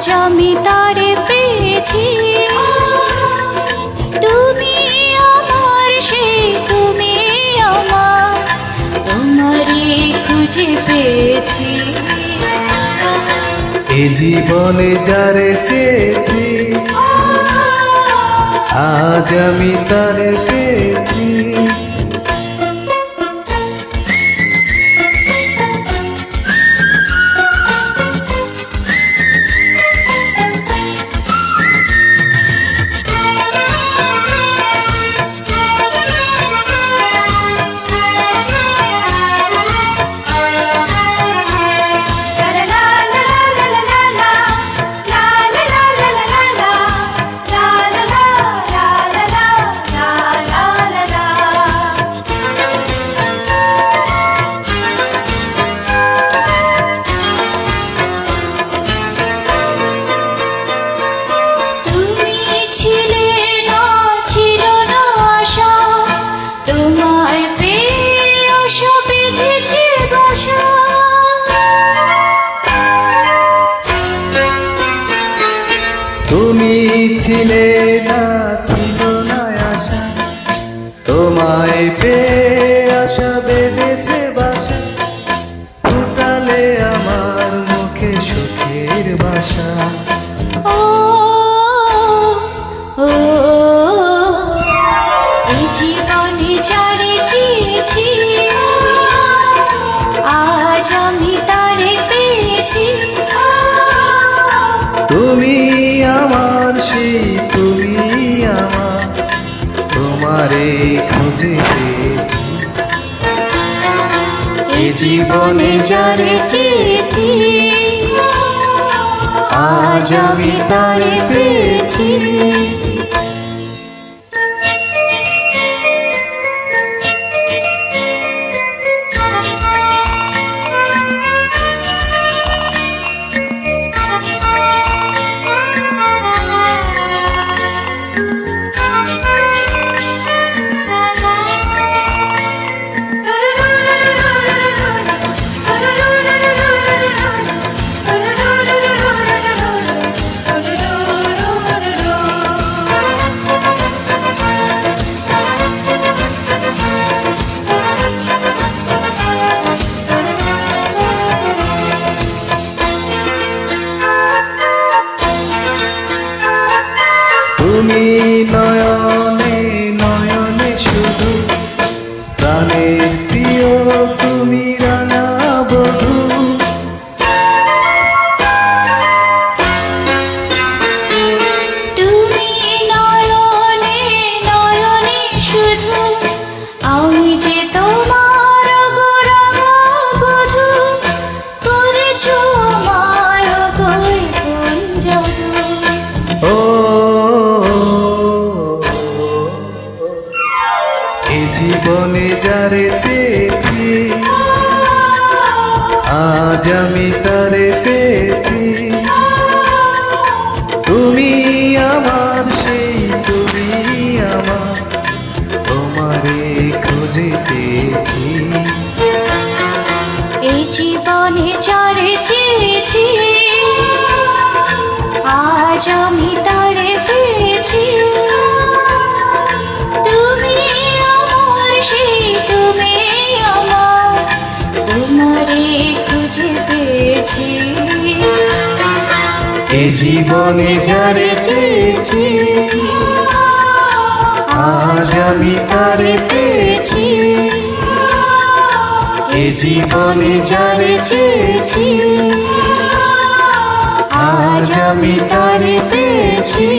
আজ আমি তারে পেয়েছি। তুমি আমার সে তুমি আমার, তোমারে খুঁজে পেয়েছি। এ জীবনে যারে চেয়েছি, আজ আমি তারে পেয়েছি। তুমি ছিলে না, ছিল না আশা, তোমায় পেয়ে আশা বেঁধেছে বাসা, ফুটালে আমার মুখে সুখের বাসা। ও ও এই জীবনে যারে চেয়েছি, আজ আমি তারে পেয়েছি। তুমি আমার সেই তুমি আমার, তোমারে খুঁজে পেয়েছি। এ জীবনে যারে চেয়েছি, আজ আমি তারে পেয়েছি। তুমি নয়নে নয়নে শুধু, প্রাণের প্রিয় তুমি রানা বধূ। তুমি নয়নে নয়নে শুধু, আমি যে তোমার গোরাগা বধূ। করেছো মায় গোপন জাদু। ও এ জীবনে যারে চেয়েছি, আজ আমি তারে পেয়েছি। তুমি আমার সেই তুমি আমার, তোমারে খুঁজে পেয়েছি। এই জীবনে যারে চেয়েছি, আজ আমি তারে পেয়েছি। তুমি আমার সেই তুমি আমার, তোমারে খুঁজে পেয়েছি। এ জীবনে যারে চেয়েছি, আজ আমি তারে পেয়েছি। এ জীবনে যারে চেয়েছি, আজ আমি তারে পেয়েছি।